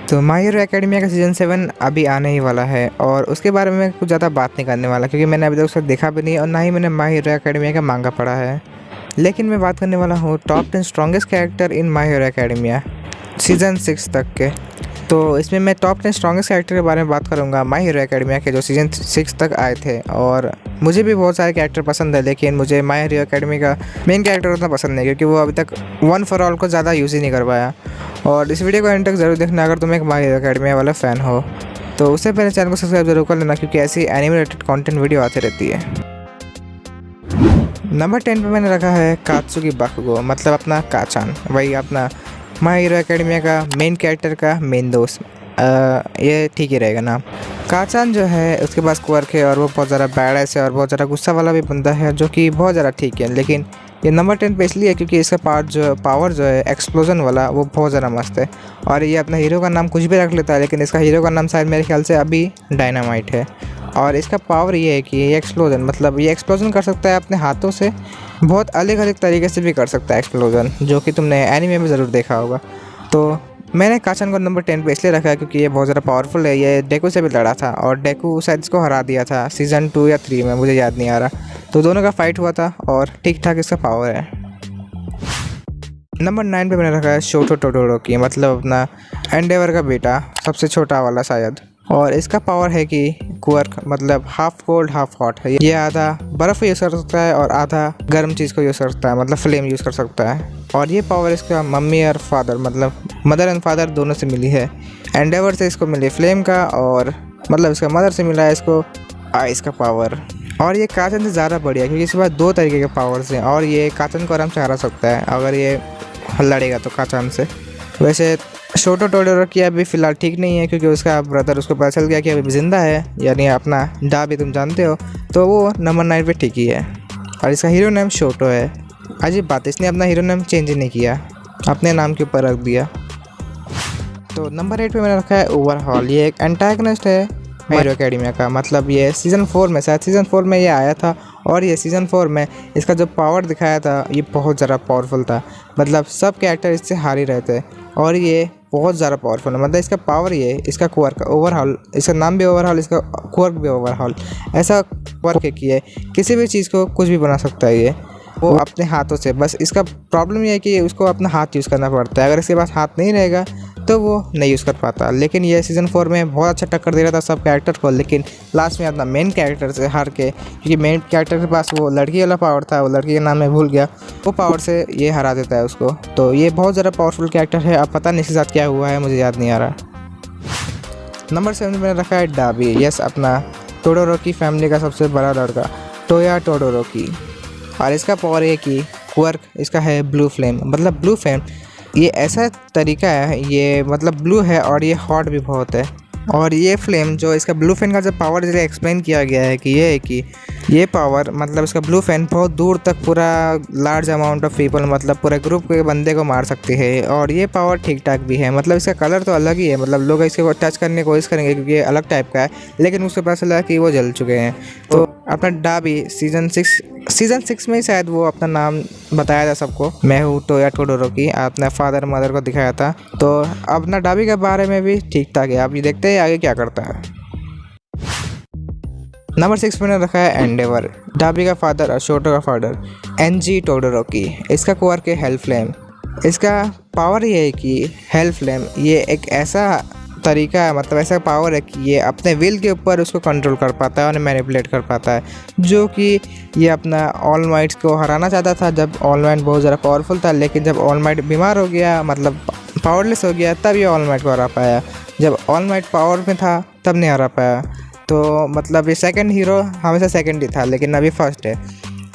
तो my hero academia का season 7 अभी आने ही वाला है और उसके बारे में कुछ ज़्यादा बात नहीं करने वाला क्योंकि मैंने अभी तक उसे देखा भी नहीं और ना ही मैंने माय हीरो एकेडमिया का मांगा पढ़ा है। लेकिन मैं बात करने वाला हूँ top 10 strongest character in my hero academia season 6 तक के। तो इसमें मैं टॉप 10 स्ट्रॉन्गेस्ट कैरेक्टर के बारे में बात करूँगा माय हीरो एकेडमिया के जो सीज़न 6 तक आए थे। और मुझे भी बहुत सारे कैरेक्टर पसंद है लेकिन मुझे माय हीरो एकेडमी का मेन कैरेक्टर उतना पसंद नहीं क्योंकि वो अभी तक वन फॉर ऑल को ज़्यादा यूज़ ही नहीं कर पाया। और इस वीडियो को एंड तक ज़रूर देखना अगर तुम एक माय हीरो एकेडमी वाला फ़ैन हो। तो उससे पहले चैनल को सब्सक्राइब जरूर कर लेना क्योंकि ऐसी एनिमे रिलेटेड कंटेंट वीडियो आती रहती है। नंबर 10 पे मैंने रखा है कात्सुकी बाकुगो, मतलब अपना काचान, वही अपना माय हीरो एकेडमिया का मेन कैरेक्टर का मेन दोस्त। ये ठीक ही रहेगा नाम। काचान जो है उसके पास क्वर्क है और वो बहुत ज़्यादा बैडएस है और बहुत ज़्यादा गुस्सा वाला भी बंदा है जो कि बहुत ज़्यादा ठीक है। लेकिन ये नंबर 10 पे इसलिए है क्योंकि इसका पावर जो है एक्सप्लोजन वाला वो बहुत ज़्यादा मस्त है। और ये अपना हीरो का नाम कुछ भी रख लेता है लेकिन इसका हीरो का नाम शायद मेरे ख्याल से अभी डायनामाइट है। और इसका पावर ये है कि ये एक्सप्लोजन, मतलब ये एक्सप्लोजन कर सकता है अपने हाथों से, बहुत अलग अलग तरीके से भी कर सकता है एक्सप्लोजन, जो कि तुमने एनीमे में ज़रूर देखा होगा। तो मैंने काचान को नंबर 10 पे इसलिए रखा है क्योंकि ये बहुत ज़्यादा पावरफुल है। ये डेकू से भी लड़ा था और डेकू शायद इसको हरा दिया था सीज़न 2 या 3 में, मुझे याद नहीं आ रहा। तो दोनों का फाइट हुआ था और ठीक ठाक इसका पावर है। नंबर 9 पे मैंने रखा है शोटो टोडोरोकी, मतलब अपना एंडेवर का बेटा, सबसे छोटा वाला शायद। और इसका पावर है कि क्वर्क, मतलब हाफ कोल्ड हाफ हॉट है। ये आधा बर्फ़ यूज़ कर सकता है और आधा गर्म चीज़ को यूज़ कर सकता है, मतलब फ्लेम यूज़ कर सकता है। और ये पावर इसका मम्मी और फादर, मतलब मदर एंड फादर दोनों से मिली है। एंडेवर से इसको मिली फ्लेम का और मतलब इसका मदर से मिला है इसको आइस का पावर। और ये काचन से ज़्यादा बढ़िया क्योंकि इसके पास 2 तरीके के पावर्स हैं और ये काचन को आराम से हरा सकता है अगर ये लड़ेगा तो काचन से। वैसे शोटो टोडोरोकी अभी फ़िलहाल ठीक नहीं है क्योंकि उसका ब्रदर, उसको पता चल गया कि अभी ज़िंदा है, यानी अपना डाबी तुम जानते हो, तो वो नंबर 9 पे ठीक ही है। और इसका हीरो नेम शोटो है। अजीब बात है, इसने अपना हीरो नेम चेंज ही नहीं किया, अपने नाम के ऊपर रख दिया। तो नंबर 8 पे मैंने रखा है ओवरहॉल। ये एक एंटागनिस्ट है माय हीरो एकेडमिया का, मतलब ये सीज़न 4 में, शायद सीज़न 4 में ये आया था। और ये सीज़न 4 में इसका जो पावर दिखाया था ये बहुत ज़्यादा पावरफुल था, मतलब सब कैरेक्टर इससे हार ही रहे थे और ये बहुत ज़्यादा पावरफुल है। मतलब इसका पावर ये, इसका क्वर्क ओवरहॉल, इसका नाम भी ओवरहॉल, इसका क्वर्क भी ओवरहॉल। ऐसा क्वर्क है कि ये किसी भी चीज़ को कुछ भी बना सकता है ये, वो अपने हाथों से। बस इसका प्रॉब्लम ये है कि उसको अपना हाथ यूज़ करना पड़ता है, अगर इसके पास हाथ नहीं रहेगा तो वो नहीं यूज़ कर पाता। लेकिन ये सीज़न 4 में बहुत अच्छा टक्कर दे रहा था सब कैरेक्टर को, लेकिन लास्ट में अपना मेन कैरेक्टर से हार के, क्योंकि मेन कैरेक्टर के पास वो लड़की वाला पावर था, वो लड़की का नाम मैं भूल गया, वो पावर से ये हरा देता है उसको। तो ये बहुत ज़्यादा पावरफुल कैरेक्टर है। अब पता नहीं इसके साथ क्या हुआ है, मुझे याद नहीं आ रहा। नंबर 7 में मैंने रखा है डाबी, यस अपना टोडोरोकी फैमिली का सबसे बड़ा लड़का टोया टोडोरोकी। और इसका पावर है कि क्वर्क इसका है ब्लू फ्लेम, मतलब ब्लू फ्लेम ये ऐसा तरीका है, ये मतलब ब्लू है और ये हॉट भी बहुत है। और ये फ्लेम जो इसका ब्लू फैन का जो पावर इसे एक्सप्लेन किया गया है कि ये है कि ये पावर, मतलब इसका ब्लू फैन बहुत दूर तक पूरा लार्ज अमाउंट ऑफ पीपल, मतलब पूरे ग्रुप के बंदे को मार सकती है। और ये पावर ठीक ठाक भी है, मतलब इसका कलर तो अलग ही है, मतलब लोग इसको टच करने की कोशिश करेंगे क्योंकि ये अलग टाइप का है, लेकिन उससे पता चला कि वो जल चुके हैं। तो अपना डाबी सीज़न 6 में ही शायद वो अपना नाम बताया था सबको, मैं हूँ टोया टोडोरोकी, अपना फादर मदर को दिखाया था। तो अपना डाबी के बारे में भी ठीक ठाक है, आप ये देखते हैं आगे क्या करता है। नंबर 6 पे रखा है एंडेवर, डाबी का फादर और शोटो का फादर एनजी टोडोरोकी। इसका क्वर्क है हेल फ्लेम। इसका पावर ये है कि हेल फ्लेम ये एक ऐसा तरीका है, मतलब ऐसा पावर है कि ये अपने विल के ऊपर उसको कंट्रोल कर पाता है और मैनिपुलेट कर पाता है, जो कि ये अपना ऑल माइट को हराना चाहता था जब ऑल माइट बहुत ज़्यादा पावरफुल था। लेकिन जब ऑल माइट बीमार हो गया, मतलब पावरलेस हो गया, तब ये ऑल माइट को हरा पाया। जब ऑल माइट पावर में था तब नहीं हरा पाया। तो मतलब ये सेकंड हीरो हमेशा सेकंड ही था, लेकिन अभी फर्स्ट है।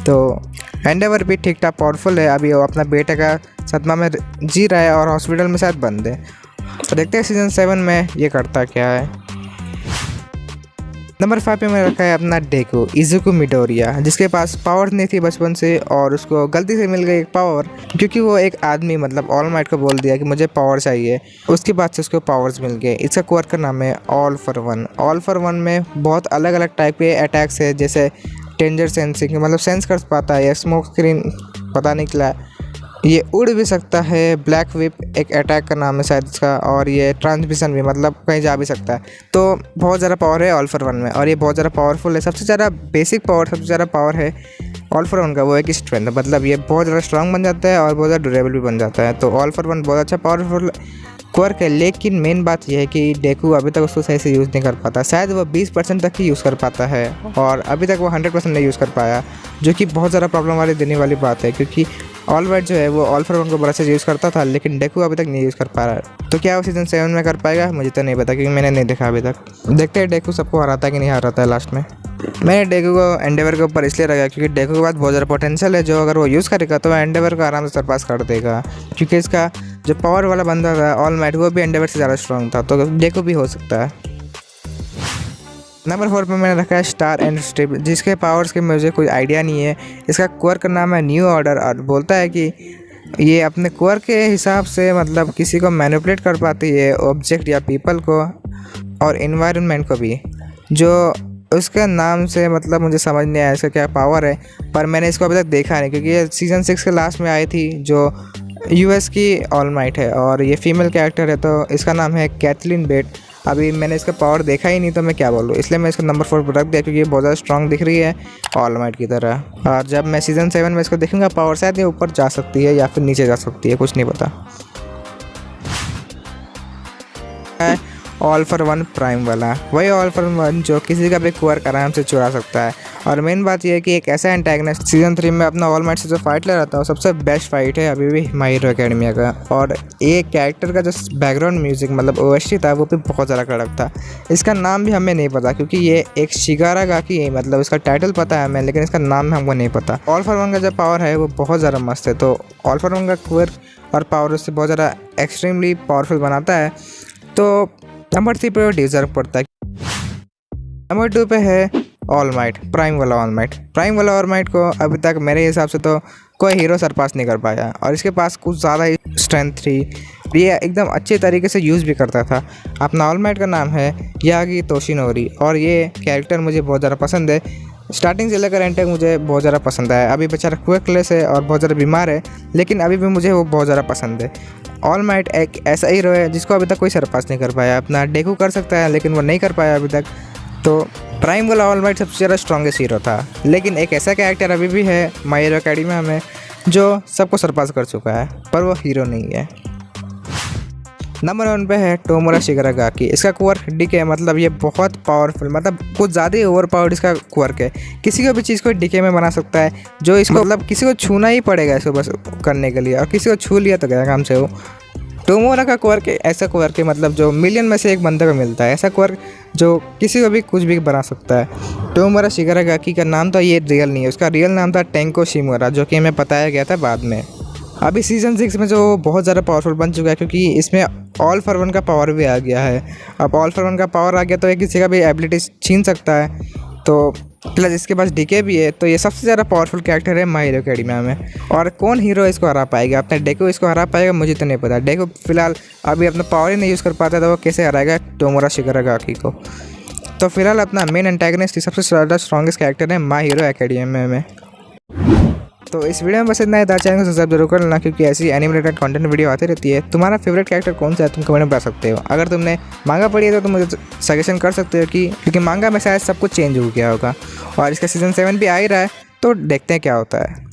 तो एंडेवर भी ठीक ठाक पावरफुल है, अभी वो अपना बेटे का सदमा में जी रहा है और हॉस्पिटल में शायद बंद है। तो देखते हैं सीज़न 7 में ये करता क्या है। नंबर 5 पे मैंने रखा है अपना डेकू इजुकु मिडोरिया, जिसके पास पावर नहीं थी बचपन से और उसको गलती से मिल गई एक पावर, क्योंकि वो एक आदमी मतलब ऑल माइट को बोल दिया कि मुझे पावर चाहिए, उसके बाद से उसको पावर्स मिल गए। इसका क्वर्क का नाम है all for one. All for one में बहुत अलग अलग टाइप के अटैक्स है, जैसे डेंजर सेंसिंग, मतलब सेंस कर पाता है, या स्मोक स्क्रीन पता नहीं चला, ये उड़ भी सकता है, ब्लैक विप एक अटैक का नाम है शायद इसका, और ये ट्रांसमिशन भी मतलब कहीं जा भी सकता है। तो बहुत ज़्यादा पावर है ऑल फॉर वन में, और ये बहुत ज़्यादा पावरफुल है। सबसे ज़्यादा बेसिक पावर, सबसे ज़्यादा पावर है ऑल फॉर वन का, वो है कि स्ट्रेंथ, मतलब ये बहुत ज़्यादा स्ट्रांग बन जाता है और बहुत ज़्यादा ड्यूरेबल भी बन जाता है। तो ऑल फॉर वन बहुत अच्छा पावरफुल क्वर्क है। लेकिन मेन बात यह है कि डेकू अभी तक उसको सही से यूज़ नहीं कर पाता। शायद वो 20% तक ही यूज़ कर पाता है, और अभी तक वो 100% नहीं यूज़ कर पाया, जो कि बहुत ज़्यादा प्रॉब्लम वाली देने वाली बात है। क्योंकि ऑल वाइट जो है वो ऑल फॉर वन को बड़ा से यूज़ करता था, लेकिन डेकू अभी तक नहीं यूज़ कर पा रहा है। तो क्या वो सीज़न 7 में कर पाएगा, मुझे तो नहीं पता, क्योंकि मैंने नहीं देखा अभी तक। देखते हैं डेकू सबको हराता है कि नहीं हराता है लास्ट में। मैंने डेकू को एंडेवर के ऊपर इसलिए रखा क्योंकि डेकू के बाद बहुत ज़्यादा पोटेंशियल है, जो अगर वो यूज़ करेगा तो एंडेवर को आराम से सरपास कर देगा। क्योंकि इसका जो पावर वाला बंदा था ऑल माइट, वो भी एंडेवर से ज़्यादा स्ट्रॉन्ग था, तो डेकू भी हो सकता है। नंबर 4 पे मैंने रखा है स्टार एंड स्ट्रिप, जिसके पावर्स के मुझे कोई आइडिया नहीं है। इसका क्वर्क का नाम है न्यू ऑर्डर, और बोलता है कि ये अपने क्वर्क के हिसाब से मतलब किसी को मैनिपुलेट कर पाती है, ऑब्जेक्ट या पीपल को और इन्वायरमेंट को भी। जो उसके नाम से मतलब मुझे समझ नहीं आया इसका क्या पावर है, पर मैंने इसको अभी तक देखा नहीं, क्योंकि ये सीज़न 6 के लास्ट में आई थी, जो यूएस की ऑल माइट है और ये फीमेल कैरेक्टर है। तो इसका नाम है कैथलीन बेट। अभी मैंने इसका पावर देखा ही नहीं, तो मैं क्या बोलूँ, इसलिए मैं इसको नंबर 4 पर रख दिया, क्योंकि ये बहुत ज़्यादा स्ट्रॉन्ग दिख रही है ऑल माइट की तरह। और जब मैं सीज़न 7 में इसको देखूँगा, पावर शायद ये ऊपर जा सकती है या फिर नीचे जा सकती है, कुछ नहीं पता। ऑल फॉर वन प्राइम वाला, वही ऑल फॉर वन जो किसी का भी क्वर्क आराम से चुरा सकता है। और मेन बात यह है कि एक ऐसा एंटेगनिस्ट सीज़न 3 में अपना ऑल माइट से जो फाइट ले रहा था, वो सबसे बेस्ट फाइट है अभी भी माय हीरो एकेडमिया का। और ये कैरेक्टर का जो बैकग्राउंड म्यूजिक मतलब ओएसटी था, वो भी बहुत ज़्यादा कड़क था। इसका नाम भी हमें नहीं पता, क्योंकि ये एक शिगारागाकी है, मतलब इसका टाइटल पता है हमें, लेकिन इसका नाम हमको नहीं पता। ऑल फॉर वन का जो पावर है वो बहुत ज़्यादा मस्त है। तो ऑल फॉर वन का क्वर्क और पावर उससे बहुत ज़्यादा एक्सट्रीमली पावरफुल बनाता है। तो नंबर 3 पे डिजर्व पड़ता है। नंबर 2 पे है ऑल माइट, प्राइम वाला ऑल माइट। प्राइम वाला ऑल माइट को अभी तक मेरे हिसाब से तो कोई हीरो सरपास नहीं कर पाया, और इसके पास कुछ ज़्यादा ही स्ट्रेंथ थी। ये एकदम अच्छे तरीके से यूज़ भी करता था। अपना ऑल माइट का नाम है यागी तोशिनोरी, और ये कैरेक्टर मुझे बहुत ज़्यादा पसंद है। स्टार्टिंग से लेकर एंड तक मुझे बहुत ज़्यादा पसंद आया। अभी बेचारा क्विकलेस है और बहुत ज़्यादा बीमार है, लेकिन अभी भी मुझे वो बहुत ज़्यादा पसंद है। ऑल माइट एक ऐसा हीरो है जिसको अभी तक कोई सरपास नहीं कर पाया। अपना डेकू कर सकता है, लेकिन वो नहीं कर पाया अभी तक। तो प्राइम वाला ऑल माइट सबसे ज़्यादा स्ट्रॉन्गेस्ट हीरो था। लेकिन एक ऐसा कैरेक्टर अभी भी है माय हीरो एकेडमिया में जो सबको सरपास कर चुका है, पर वो हीरो नहीं है। नंबर 1 पे है टोमोरा शिगारागाकी। इसका क्वर्क डीके, मतलब ये बहुत पावरफुल, मतलब कुछ ज़्यादा ही ओवर पावर्ड इसका क्वर्क है। किसी को भी चीज़ को डीके में बना सकता है, जो इसको मतलब किसी को छूना ही पड़ेगा इसको बस करने के लिए, और किसी को छू लिया तो गया काम से। वो टोमोरा का क्वर्क ऐसा क्वर्क है, मतलब जो मिलियन में से एक बंदे को मिलता है, ऐसा क्वर्क जो किसी को भी कुछ भी बना सकता है। टोमोरा शिगारागाकी का नाम तो ये रियल नहीं है, उसका रियल नाम था टेंको शिमोरा, जो कि हमें बताया गया था बाद में। अभी सीज़न 6 में जो बहुत ज़्यादा पावरफुल बन चुका है, क्योंकि इसमें ऑल फॉर वन का पावर भी आ गया है। अब ऑल फॉर वन का पावर आ गया तो ये किसी का भी एबिलिटी छीन सकता है। तो प्लस इसके पास डीके भी है, तो ये सबसे ज़्यादा पावरफुल कैरेक्टर है माय हीरो एकेडमिया में। और कौन हीरो इसको हरा पाएगा? अपने डेकू इसको हरा पाएगा? मुझे तो नहीं पता। डेकू फिलहाल अभी अपना पावर ही नहीं यूज़ कर पाता, तो वो कैसे हराएगा टोमोरा शिगारागाकी को? तो फिलहाल अपना मेन एंटागनिस्ट सबसे ज़्यादा स्ट्रॉन्गेस्ट कैरेक्टर है माय हीरो एकेडमिया में। तो इस वीडियो में बस इतना ही था। चैनल को सब्सक्राइब जरूर कर लेना, क्योंकि ऐसी एनिमे रिलेटेड कंटेंट वीडियो आती रहती है। तुम्हारा फेवरेट कैरेक्टर कौन सा है, तुम कमेंट में बता सकते हो। अगर तुमने मांगा पढ़ी है तो तुम मुझे सजेशन कर सकते हो, क्योंकि मांगा में शायद सब कुछ चेंज हो गया होगा, और इसका सीज़न 7 भी आ ही रहा है, तो देखते हैं क्या होता है।